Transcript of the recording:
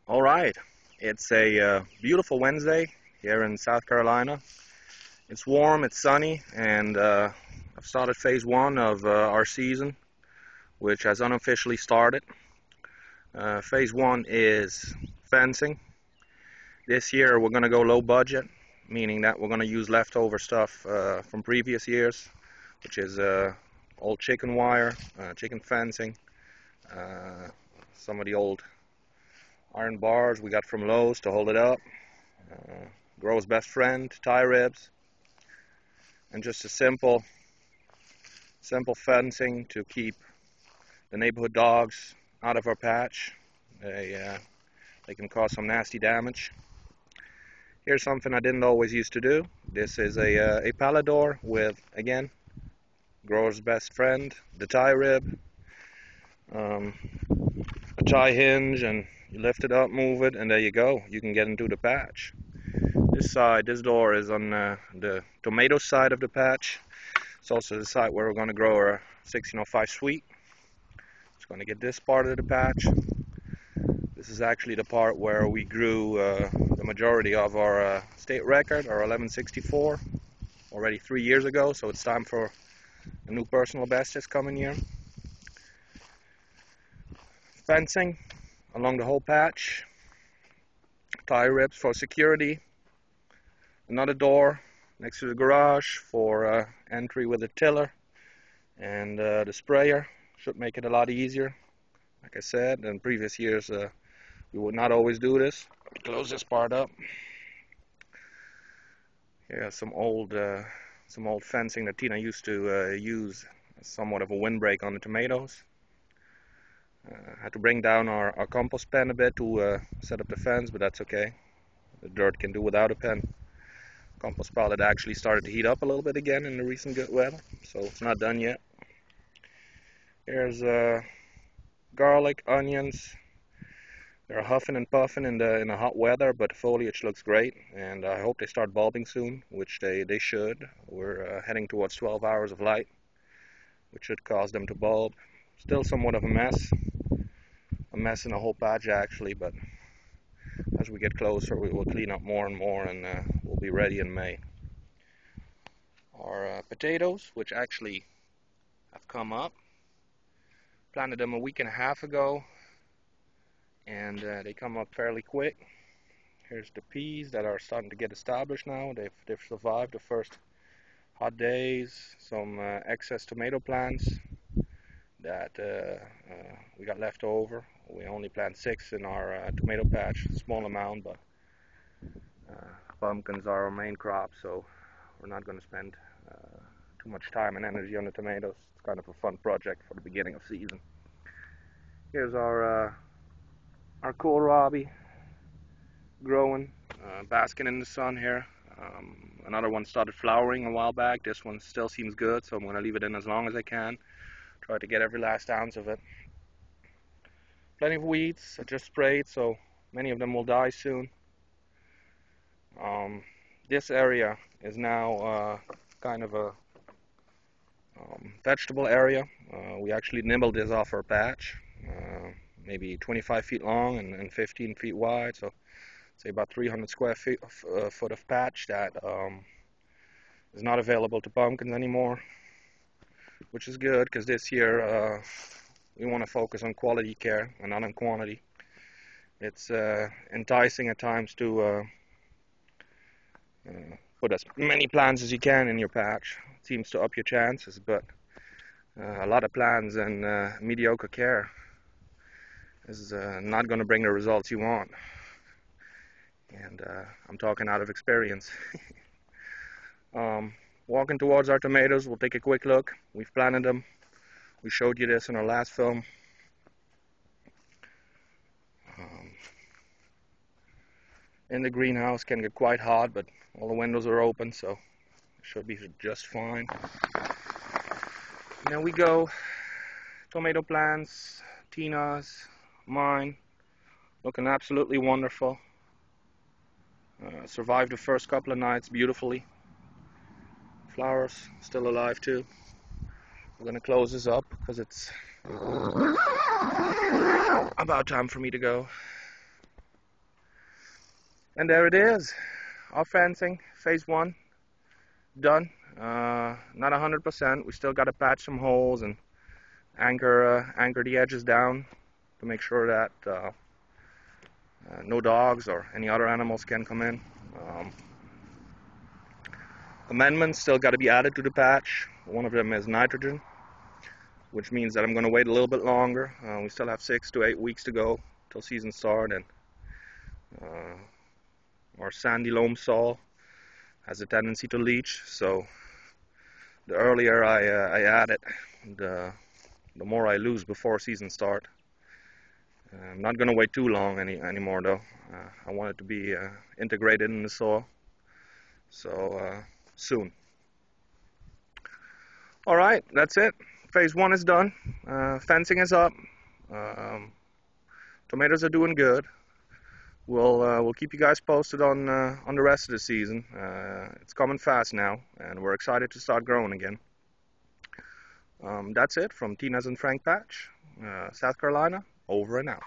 All right. It's a beautiful Wednesday here in South Carolina. It's warm, it's sunny, and I've started phase one of our season, which has unofficially started. Phase one is fencing. This year we're going to go low budget, meaning that we're going to use leftover stuff from previous years, which is old chicken wire, chicken fencing, uh, some of the old iron bars we got from Lowe's to hold it up. Grow's best friend, tie ribs, and just a simple fencing to keep the neighborhood dogs out of our patch. They can cause some nasty damage. Here's something I didn't always used to do. This is a pallet door with, again, Grow's best friend, the tie rib, um, a tie hinge, and you lift it up, move it, and there you go. You can get into the patch. This door is on the tomato side of the patch. It's also the side where we're going to grow our 1605 sweet. It's going to get this part of the patch. This is actually the part where we grew the majority of our state record, our 1164, already 3 years ago. So it's time for a new personal best this coming year. Fencing along the whole patch. Tie ribs for security. Another door next to the garage for entry with a tiller, and the sprayer should make it a lot easier. Like I said, in previous years we would not always do this. Close this part up. Here some old fencing that Tina used to use as somewhat of a windbreak on the tomatoes. Had to bring down our compost pen a bit to set up the fence, but that's okay. The dirt can do without a pen. Compost pallet actually started to heat up a little bit again in the recent good weather, so it's not done yet. Here's garlic, onions. They're huffing and puffing in the hot weather, but the foliage looks great, and I hope they start bulbing soon, which they should. We're heading towards 12 hours of light, which should cause them to bulb. Still somewhat of a mess in the whole patch actually, but as we get closer we will clean up more and more, and we'll be ready in May. Our potatoes, which actually have come up, planted them a week and a half ago, and they come up fairly quick. Here's the peas that are starting to get established now. They've survived the first hot days. Some excess tomato plants that we got left over. We only plant 6 in our tomato patch, small amount, but pumpkins are our main crop, so we're not going to spend too much time and energy on the tomatoes. It's kind of a fun project for the beginning of season. Here's our kohlrabi growing, basking in the sun here. Another one started flowering a while back. This one still seems good, so I'm going to leave it in as long as I can. Try to get every last ounce of it. Plenty of weeds. I just sprayed, so many of them will die soon. This area is now kind of a vegetable area. We actually nibbled this off our patch, maybe 25 feet long and 15 feet wide, so say about 300 square feet foot of patch that is not available to pumpkins anymore, which is good because this year we want to focus on quality care and not on quantity. It's enticing at times to put as many plants as you can in your patch. It seems to up your chances, but a lot of plants and mediocre care is not going to bring the results you want. And I'm talking out of experience. Walking towards our tomatoes, we'll take a quick look. We've planted them. We showed you this in our last film. In the greenhouse can get quite hot, but all the windows are open, so it should be just fine. And there we go. Tomato plants, Tina's, mine, looking absolutely wonderful. Survived the first couple of nights beautifully. Flowers still alive too. We're gonna close this up because it's about time for me to go. And there it is, our fencing, phase 1, done. Not 100%, we still got to patch some holes and anchor the edges down to make sure that no dogs or any other animals can come in. Amendments still got to be added to the patch. One of them is nitrogen, which means that I'm going to wait a little bit longer. We still have 6 to 8 weeks to go till season start, and our sandy loam soil has a tendency to leach, so the earlier I add it, the more I lose before season start. I'm not going to wait too long anymore though. I want it to be integrated in the soil, so soon. Alright, that's it. Phase 1 is done. Fencing is up. Tomatoes are doing good. We'll keep you guys posted on the rest of the season. It's coming fast now, and we're excited to start growing again. That's it from Tina's and Frank Patch, South Carolina. Over and out.